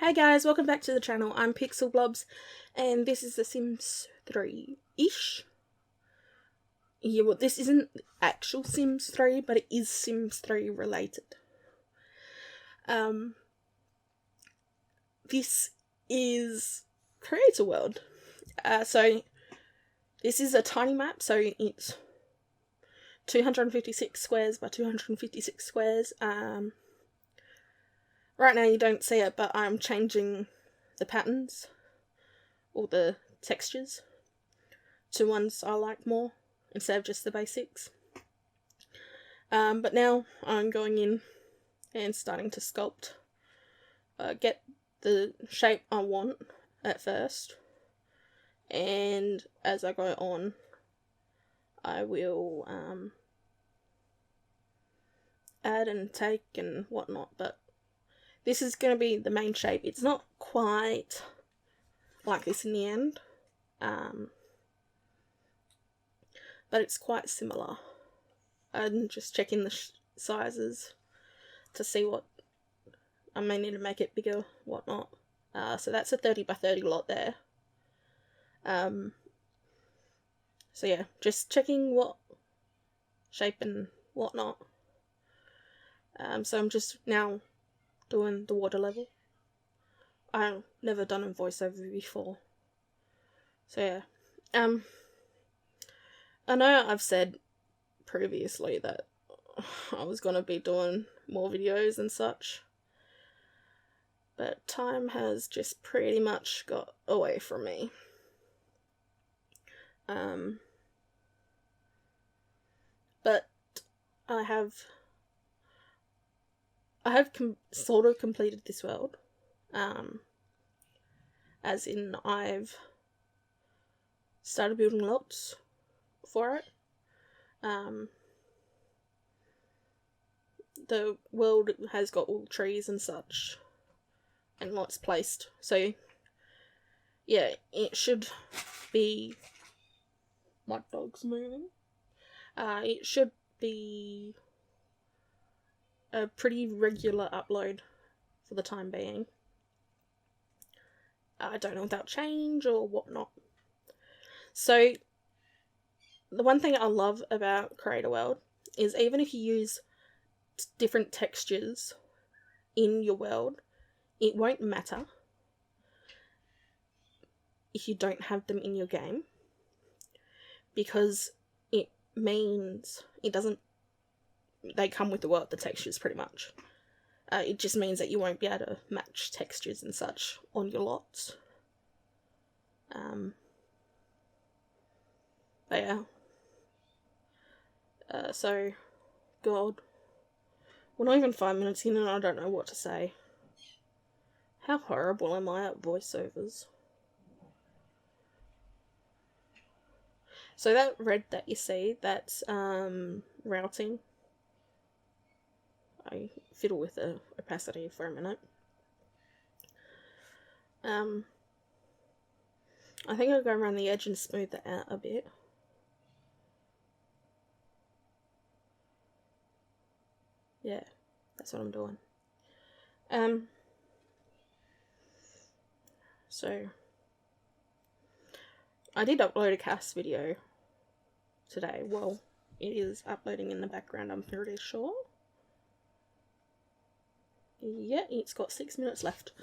Hey guys, welcome back to the channel. I'm Pixel Blobs, and this is The Sims 3-ish. Yeah, well, this isn't actual Sims 3, but it is Sims 3 related. This is Create a World. So this is a tiny map, so it's 256 squares by 256 squares. Right now you don't see it, but I'm changing the patterns or the textures to ones I like more instead of just the basics. But now I'm going in and starting to sculpt, get the shape I want at first, and as I go on I will add and take and whatnot, but this is going to be the main shape. It's not quite like this in the end, but it's quite similar. I'm just checking the sizes to see what I may need to make it bigger, whatnot. So that's a 30 by 30 lot there. So yeah, just checking what shape and whatnot. So I'm just now doing the water level. I've never done a voiceover before. So yeah. I know I've said previously that I was going to be doing more videos and such, but time has just pretty much got away from me. But I have sort of completed this world, as in I've started building lots for it. The world has got all trees and such, and lots placed, so yeah, it should be... My dog's moving. It should be a pretty regular upload for the time being. I don't know if that'll change or whatnot. So the one thing I love about Create a World is even if you use different textures in your world, it won't matter if you don't have them in your game, because it means they come with the world, the textures, pretty much. It just means that you won't be able to match textures and such on your lots. But yeah. So, God, we're not even 5 minutes in and I don't know what to say. How horrible am I at voiceovers? So that red that you see, that's routing. I fiddle with the opacity for a minute. I think I'll go around the edge and smooth that out a bit. Yeah, that's what I'm doing. So I did upload a cast video today. Well, it is uploading in the background, I'm pretty sure. Yeah, it's got 6 minutes left.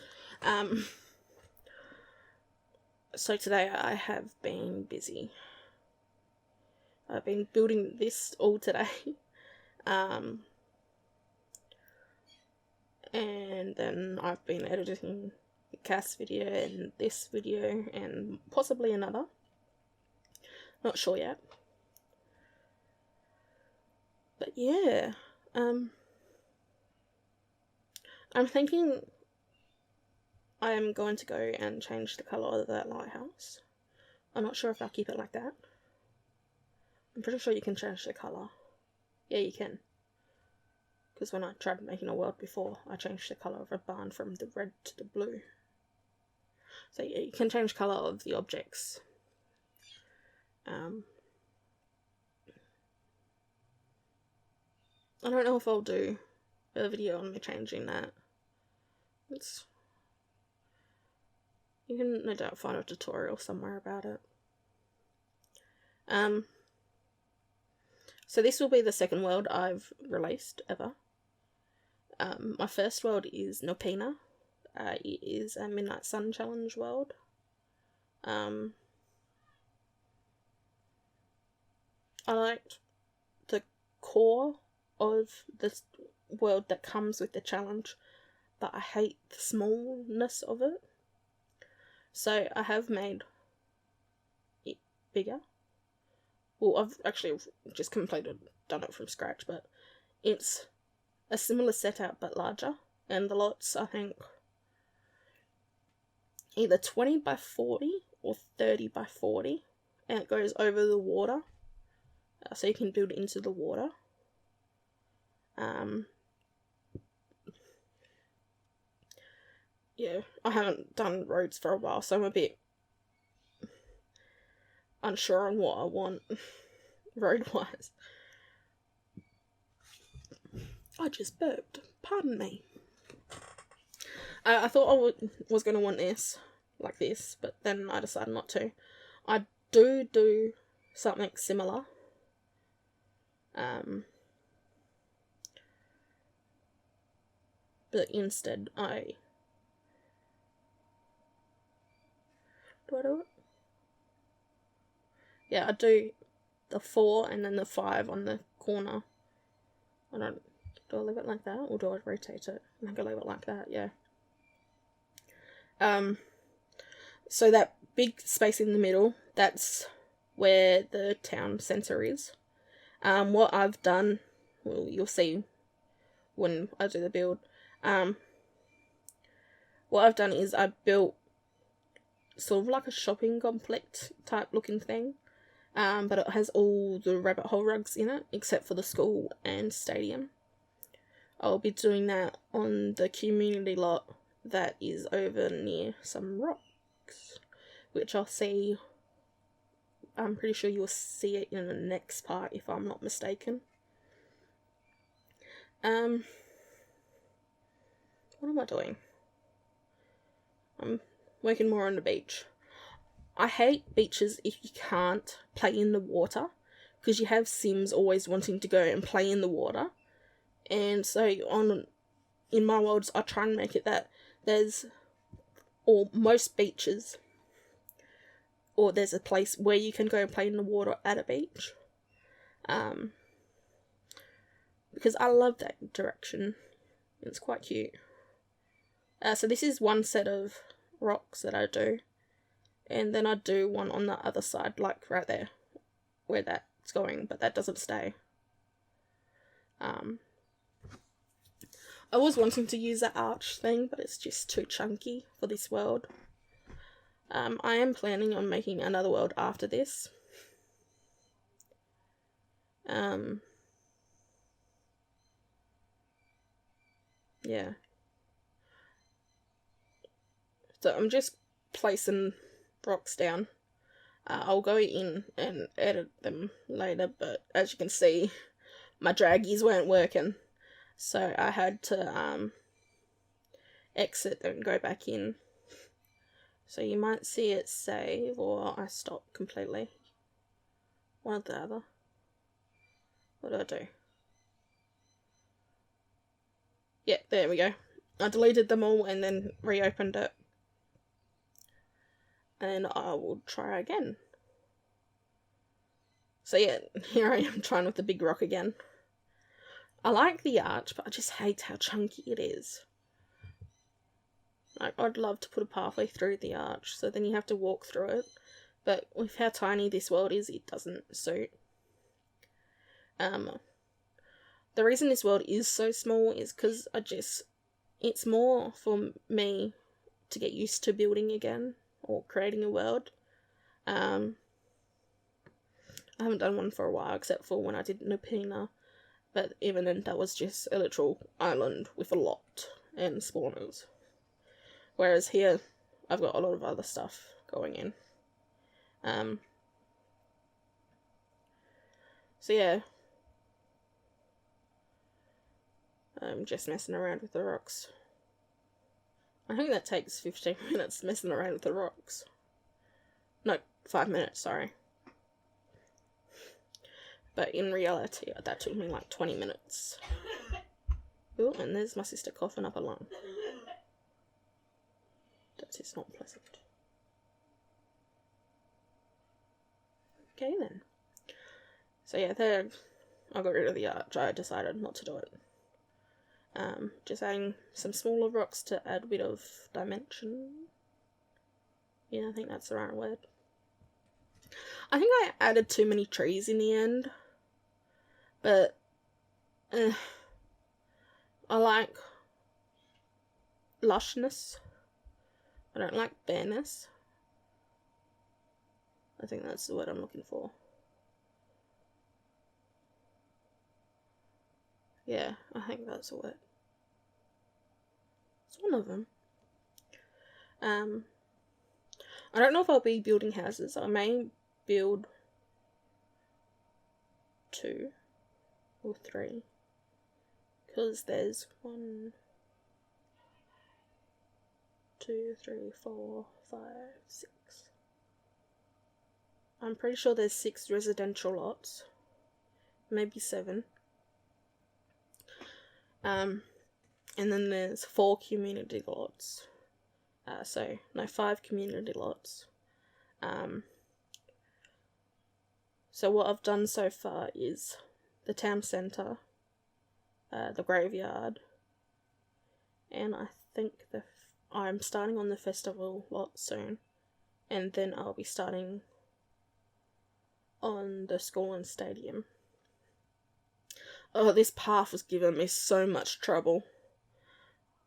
So today I have been busy. I've been building this all today. And then I've been editing the cast video and this video and possibly another. Not sure yet. But yeah, I'm thinking I am going to go and change the colour of that lighthouse. I'm not sure if I'll keep it like that. I'm pretty sure you can change the colour. Yeah, you can. Because when I tried making a world before, I changed the colour of a barn from the red to the blue. So yeah, you can change colour of the objects. I don't know if I'll do a video on me changing that. It's You can no doubt find a tutorial somewhere about it. So this will be the second world I've released ever. My first world is Nopina. It is a Midnight Sun Challenge world. I liked the core of the world that comes with the challenge, but I hate the smallness of it. So I have made it bigger. Well, I've actually just done it from scratch, but it's a similar setup but larger. And the lots, I think, either 20 by 40 or 30 by 40. And it goes over the water. So you can build into the water. Yeah, I haven't done roads for a while, so I'm a bit unsure on what I want road-wise. I just burped. Pardon me. I thought I was going to want this, like this, but then I decided not to. I do something similar. But instead do I do it? Yeah, I do the 4 and then the 5 on the corner. Do I leave it like that, or do I rotate it? I think I leave it like that, yeah. So that big space in the middle, that's where the town centre is. What I've done, well, you'll see when I do the build. What I've done is I built sort of like a shopping complex type looking thing. But it has all the rabbit hole rugs in it, except for the school and stadium. I'll be doing that on the community lot that is over near some rocks, which I'm pretty sure you'll see it in the next part, if I'm not mistaken. What am I doing? I'm working more on the beach. I hate beaches if you can't play in the water, because you have Sims always wanting to go and play in the water. And so in my worlds, I try and make it that most beaches, or there's a place where you can go and play in the water at a beach. Because I love that direction. It's quite cute. So this is one set of rocks that I do. And then I do one on the other side, like right there, where that's going, but that doesn't stay. I was wanting to use that arch thing, but it's just too chunky for this world. I am planning on making another world after this. Yeah. So I'm just placing rocks down. I'll go in and edit them later, but as you can see, my draggies weren't working, so I had to exit and go back in. So you might see it save, or I stop completely. One or the other. What do I do? Yeah, there we go. I deleted them all and then reopened it. And I will try again. So yeah, here I am trying with the big rock again. I like the arch, but I just hate how chunky it is. Like, I'd love to put a pathway through the arch, so then you have to walk through it. But with how tiny this world is, it doesn't suit. The reason this world is so small is because it's more for me to get used to building again, or creating a world. I haven't done one for a while, except for when I did Nopina, but even then that was just a literal island with a lot and spawners. Whereas here, I've got a lot of other stuff going in. So yeah, I'm just messing around with the rocks. I think that takes 15 minutes messing around with the rocks. No, 5 minutes, sorry. But in reality, that took me like 20 minutes. Oh, and there's my sister coughing up a lung. That is not pleasant. Okay then. So yeah, there I got rid of the arch. I decided not to do it. Just adding some smaller rocks to add a bit of dimension. Yeah, I think that's the right word. I think I added too many trees in the end. But I like lushness. I don't like bareness. I think that's the word I'm looking for. Yeah, I think that's the word. It's one of them. I don't know if I'll be building houses. I may build 2 or 3. Because there's 1, 2, 3, 4, 5, 6. I'm pretty sure there's 6 residential lots. Maybe 7. And then there's 4 community lots. 5 community lots. So what I've done so far is the town centre, the graveyard, and I think I'm starting on the festival lot soon, and then I'll be starting on the school and stadium. Oh, this path was giving me so much trouble.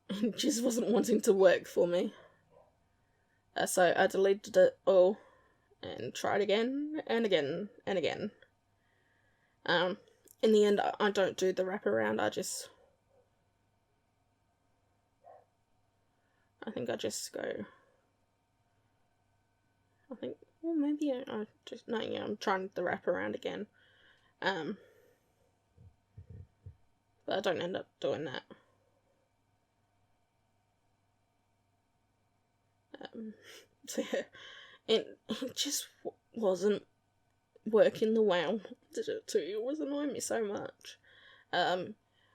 It just wasn't wanting to work for me. So I deleted it all and tried again and again and again. In the end, I don't do the wraparound. I think I just go. Well, maybe I'm trying the wraparound again. But I don't end up doing that. So yeah, it just wasn't working the way I wanted it to. It was annoying me so much.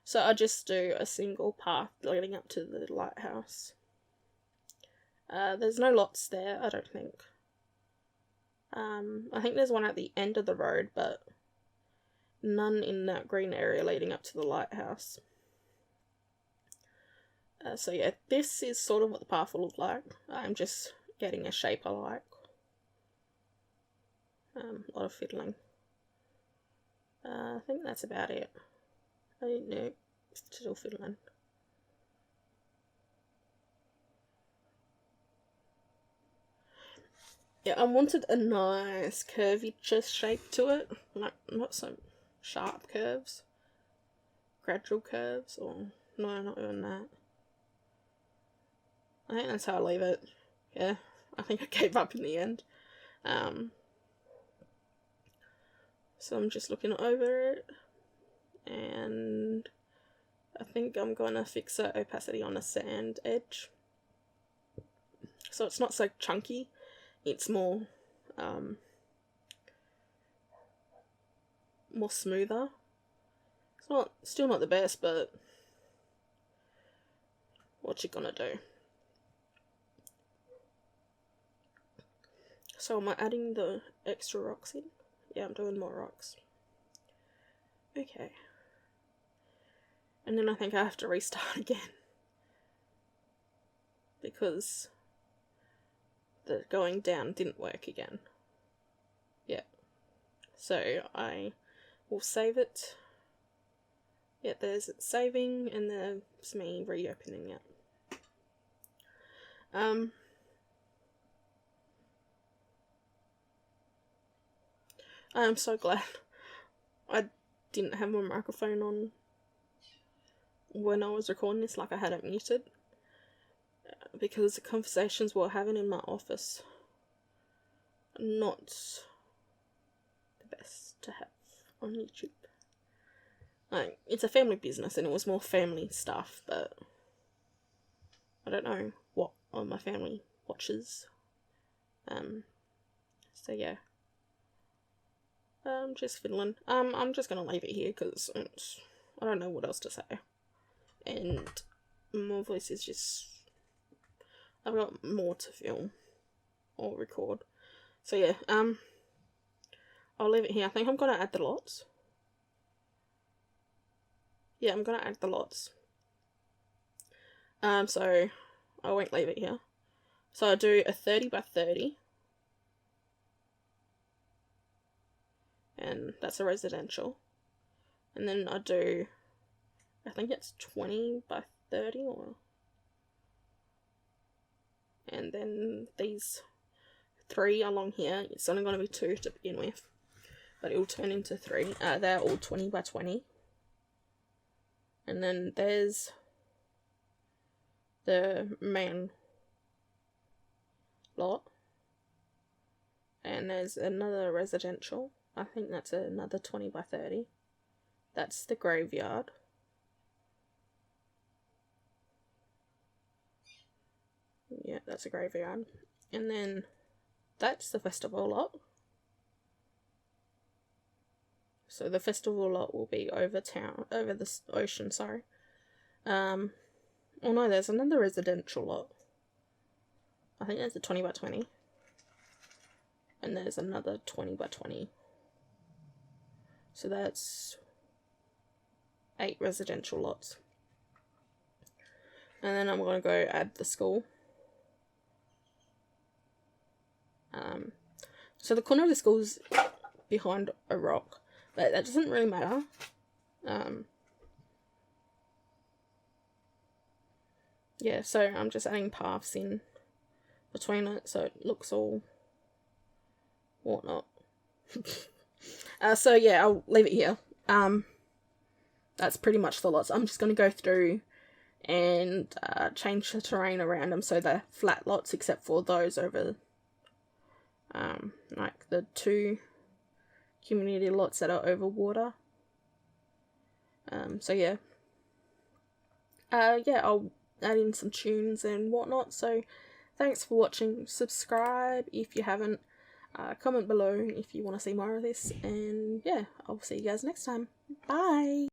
So I just do a single path leading up to the lighthouse. There's no lots there, I don't think. I think there's one at the end of the road, but none in that green area leading up to the lighthouse. So yeah, this is sort of what the path will look like. I'm just getting a shape I like. A lot of fiddling. I think that's about it. I didn't know, still fiddling. Yeah, I wanted a nice curvy chest shape to it. Like, not so sharp curves. Gradual curves, or no, not even that. I think that's how I leave it. Yeah, I think I gave up in the end. So I'm just looking over it, and I think I'm gonna fix the opacity on the sand edge. So it's not so chunky, it's more smoother. It's still not the best, but what you gonna do? So am I adding the extra rocks in? Yeah, I'm doing more rocks. Okay. And then I think I have to restart again. Because the going down didn't work again. Yeah. So I will save it. Yeah, there's it saving, and there's me reopening it. I am so glad I didn't have my microphone on when I was recording this, like I had it muted, because the conversations we're having in my office are not the best to have on YouTube. Like, it's a family business and it was more family stuff, but I don't know what all my family watches. So yeah. Just fiddling. I'm just gonna leave it here because I don't know what else to say. And my voice is just... I've got more to film or record. So yeah, I'll leave it here. I think I'm gonna add the lots. Yeah, I'm gonna add the lots. So I won't leave it here. So I do a 30 by 30. And that's a residential. And then I do, I think it's 20 by 30 or... And then these 3 along here, it's only going to be 2 to begin with. But it will turn into 3. They're all 20 by 20. And then there's the main lot. And there's another residential. I think that's another 20 by 30. That's the graveyard. Yeah, that's a graveyard. And then that's the festival lot. So the festival lot will be over the ocean, sorry. Oh no, there's another residential lot. I think there's a 20 by 20. And there's another 20 by 20. So that's 8 residential lots. And then I'm going to go add the school. So the corner of the school's behind a rock, but that doesn't really matter. Yeah, so I'm just adding paths in between it so it looks all whatnot. So yeah, I'll leave it here. That's pretty much the lots. I'm just going to go through and change the terrain around them so they're flat lots except for those over like the 2 community lots that are over water. So yeah. Yeah, I'll add in some tunes and whatnot. So thanks for watching. Subscribe if you haven't. Comment below if you want to see more of this. And yeah, I'll see you guys next time. Bye!